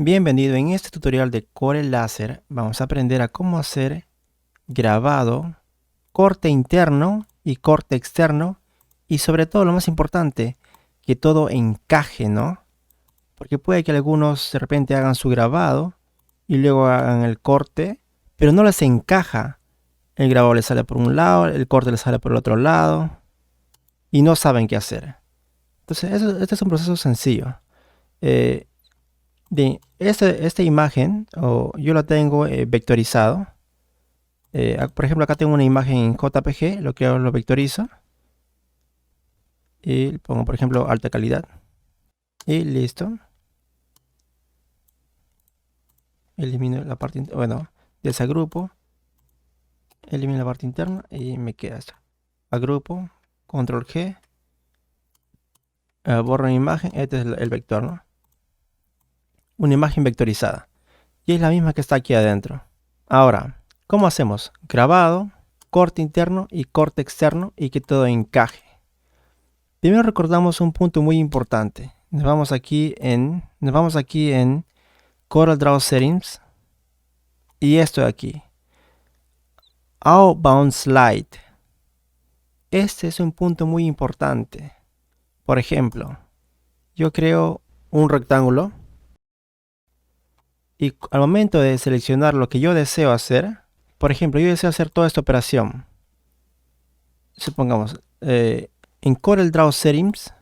Bienvenido, en este tutorial de Corel Láser vamos a aprender a cómo hacer grabado, corte interno y corte externo y sobre todo lo más importante, que todo encaje, ¿no? Porque puede que algunos de repente hagan su grabado y luego hagan el corte, pero no les encaja. El grabado les sale por un lado, el corte les sale por el otro lado y no saben qué hacer. Entonces, este es un proceso sencillo. Eh, esta imagen, yo la tengo vectorizado. Por ejemplo, acá tengo una imagen en JPG, lo que hago lo vectorizo. Y pongo, por ejemplo, alta calidad. Y listo. Elimino la parte, bueno, desagrupo. Elimino la parte interna y me queda esto. Agrupo, control G. Borro una imagen, este es el vector, ¿no? Una imagen vectorizada. Y es la misma que está aquí adentro. Ahora, ¿cómo hacemos? Grabado, corte interno y corte externo y que todo encaje. Primero recordamos un punto muy importante. Nos vamos aquí en CorelDRAW Settings y esto de aquí. Outbound Slide. Este es un punto muy importante. Por ejemplo, yo creo un rectángulo y al momento de seleccionar lo que yo deseo hacer, por ejemplo, yo deseo hacer toda esta operación. Supongamos, en CorelDRAW Settings,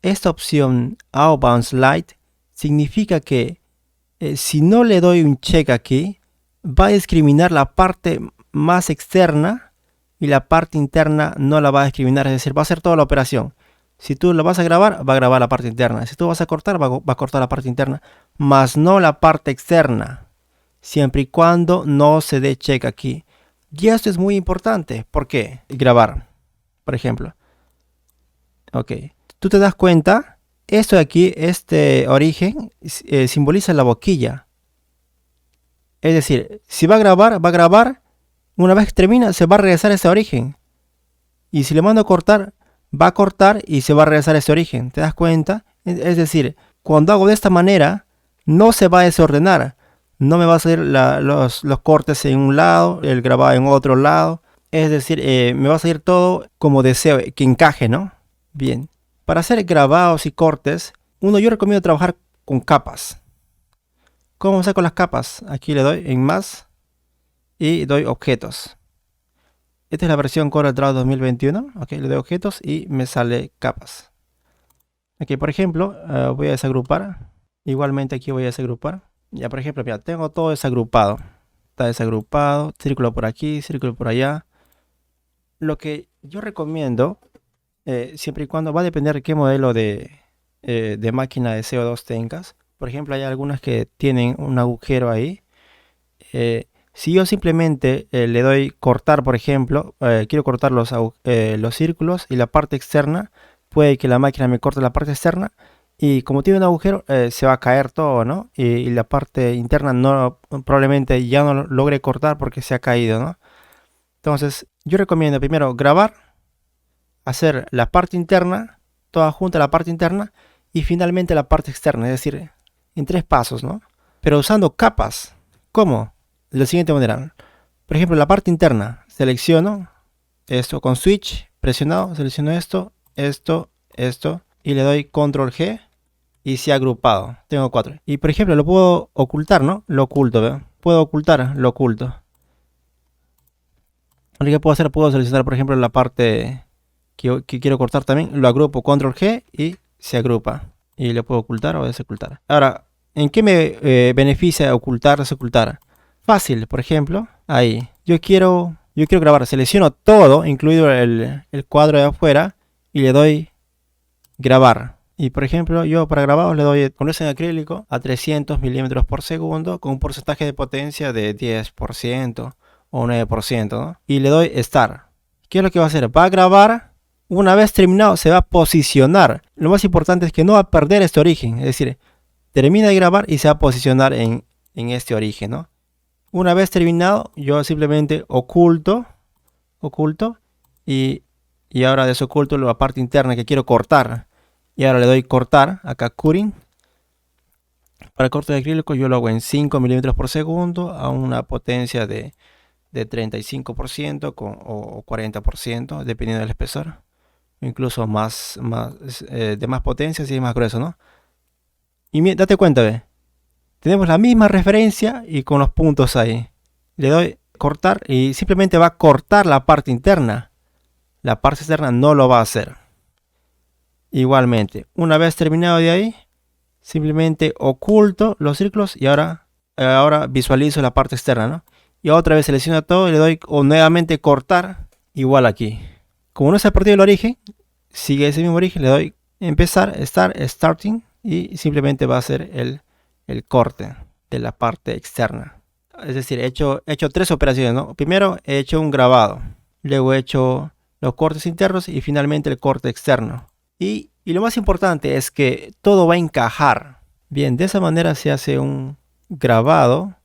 esta opción Outbound Slide significa que si no le doy un check aquí, va a discriminar la parte más externa y la parte interna no la va a discriminar, es decir, va a hacer toda la operación. Si tú lo vas a grabar, va a grabar la parte interna. Si tú vas a cortar, va a cortar la parte interna, más no la parte externa, siempre y cuando no se dé check aquí. Y esto es muy importante. ¿Por qué? Grabar, por ejemplo. Ok. Tú te das cuenta, esto de aquí, este origen, simboliza la boquilla. Es decir, si va a grabar, va a grabar. Una vez que termina, se va a regresar a ese origen. Y si le mando a cortar, va a cortar y se va a regresar a ese origen. ¿Te das cuenta? Es decir, cuando hago de esta manera, no se va a desordenar. No me va a salir los cortes en un lado, el grabado en otro lado. Es decir, me va a salir todo como deseo, que encaje, ¿no? Bien. Para hacer grabados y cortes, yo recomiendo trabajar con capas. ¿Cómo saco las capas? Aquí le doy en más y doy objetos. Esta es la versión CorelDRAW 2021. Ok, le doy objetos y me sale capas. Aquí, por ejemplo, voy a desagrupar. Igualmente aquí voy a desagrupar. Ya, por ejemplo, mira, tengo todo desagrupado. Está desagrupado, círculo por aquí, círculo por allá. Lo que yo recomiendo, siempre y cuando va a depender de qué modelo de máquina de CO2 tengas. Por ejemplo, hay algunas que tienen un agujero ahí. Si yo simplemente le doy cortar, por ejemplo, quiero cortar los círculos y la parte externa, puede que la máquina me corte la parte externa y como tiene un agujero se va a caer todo, ¿no? Y la parte interna no, probablemente ya no lo logre cortar porque se ha caído, ¿no? Entonces yo recomiendo primero grabar, hacer la parte interna, toda junta la parte interna y finalmente la parte externa, es decir, en 3 pasos, ¿no? Pero usando capas. ¿Cómo? De la siguiente manera. Por ejemplo, la parte interna, selecciono esto con switch presionado, selecciono esto, esto, y le doy control G y se ha agrupado. Tengo 4. Y por ejemplo, lo puedo ocultar, ¿no? Lo oculto, ¿veo? Puedo ocultar, lo oculto. Lo que puedo hacer, puedo seleccionar, por ejemplo, la parte que quiero cortar también, lo agrupo, control G y se agrupa. Y le puedo ocultar o desocultar. Ahora, ¿en qué me beneficia ocultar, desocultar? Fácil, por ejemplo, ahí. Yo quiero grabar, selecciono todo, incluido el cuadro de afuera, y le doy grabar. Y por ejemplo, yo para grabados le doy con luz en acrílico a 300 milímetros por segundo con un porcentaje de potencia de 10% o 9%, ¿no? Y le doy Start. ¿Qué es lo que va a hacer? Va a grabar. Una vez terminado, se va a posicionar. Lo más importante es que no va a perder este origen. Es decir, termina de grabar y se va a posicionar en este origen, ¿no? Una vez terminado, yo simplemente oculto y ahora desoculto la parte interna que quiero cortar. Y ahora le doy cortar, acá cutting. Para el corte de acrílico yo lo hago en 5 milímetros por segundo a una potencia de 35% o 40%, dependiendo del espesor. Incluso de más potencia si es más grueso, ¿no? Y date cuenta, ve. Tenemos la misma referencia y con los puntos ahí. Le doy cortar y simplemente va a cortar la parte interna. La parte externa no lo va a hacer. Igualmente, una vez terminado de ahí, simplemente oculto los círculos y ahora visualizo la parte externa, ¿no? Y otra vez selecciono todo y le doy nuevamente cortar, igual aquí. Como no se ha perdido el origen, sigue ese mismo origen, le doy empezar, starting y simplemente va a ser el corte de la parte externa. Es decir, he hecho 3 operaciones, ¿no? Primero he hecho un grabado, luego he hecho los cortes internos y finalmente el corte externo. Y lo más importante es que todo va a encajar. Bien, de esa manera se hace un grabado,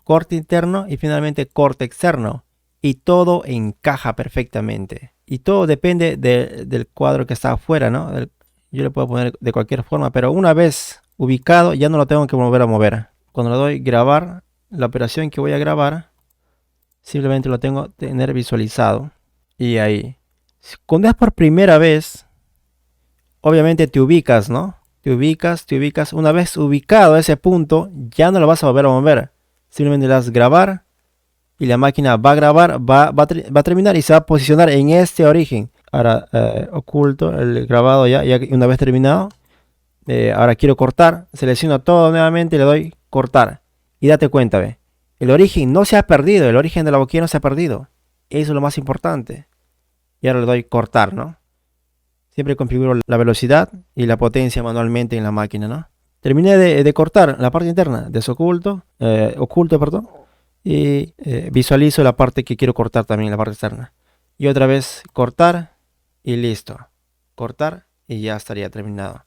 corte interno y finalmente corte externo. Y todo encaja perfectamente. Y todo depende del cuadro que está afuera, ¿no? Yo le puedo poner de cualquier forma, pero una vez ubicado ya no lo tengo que volver a mover. Cuando le doy grabar, la operación que voy a grabar, simplemente lo tengo que tener visualizado. Y ahí. Cuando es por primera vez, obviamente te ubicas, ¿no? Te ubicas. Una vez ubicado ese punto, ya no lo vas a volver a mover. Simplemente le das grabar y la máquina va a grabar, va a terminar y se va a posicionar en este origen. Ahora oculto el grabado ya una vez terminado. Ahora quiero cortar, selecciono todo nuevamente y le doy cortar. Y date cuenta, ve. El origen no se ha perdido, el origen de la boquilla no se ha perdido. Eso es lo más importante. Y ahora le doy cortar, ¿no? Siempre configuro la velocidad y la potencia manualmente en la máquina, ¿no? Terminé de cortar la parte interna, oculto, perdón, y visualizo la parte que quiero cortar también, la parte externa. Y otra vez cortar y listo. Cortar y ya estaría terminado.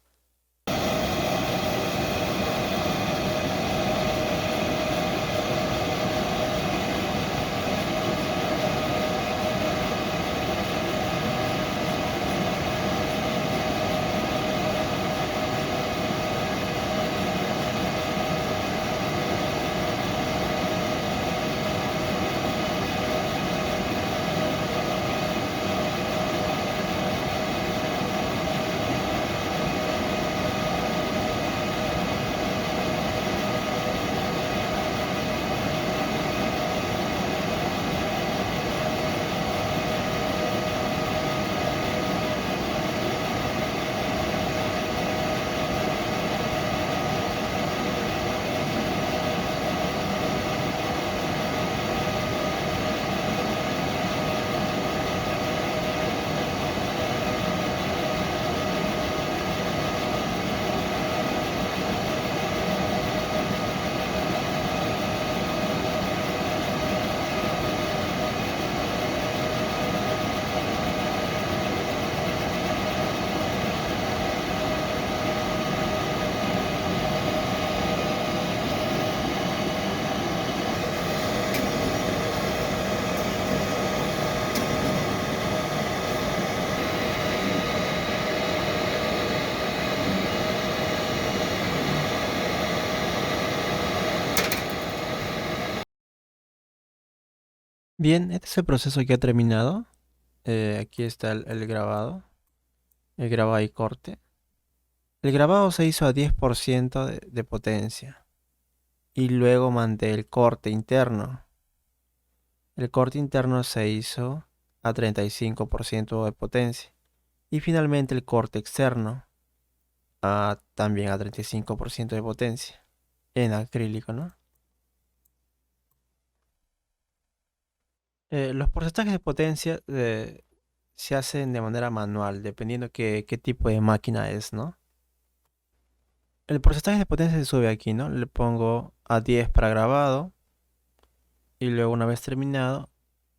Bien, este es el proceso que ha terminado. Aquí está el grabado. El grabado y corte. El grabado se hizo a 10% de potencia. Y luego mandé el corte interno. El corte interno se hizo a 35% de potencia. Y finalmente el corte externo también a 35% de potencia. En acrílico, ¿no? Los porcentajes de potencia se hacen de manera manual, dependiendo qué tipo de máquina es, ¿no? El porcentaje de potencia se sube aquí, ¿no? Le pongo a 10 para grabado. Y luego una vez terminado,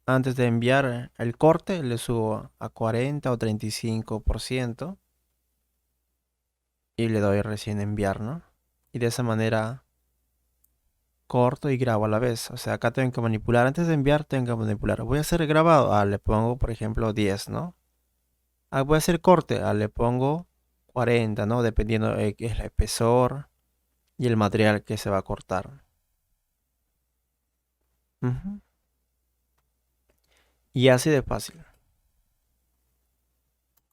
antes de enviar el corte, le subo a 40 o 35%. Y le doy recién enviar, ¿no? Y de esa manera corto y grabo a la vez. O sea, acá tengo que manipular. Antes de enviar tengo que manipular. Voy a hacer grabado. Le pongo, por ejemplo, 10, ¿no? Voy a hacer corte. Le pongo 40, ¿no? Dependiendo qué es el espesor y el material que se va a cortar. Y así de fácil.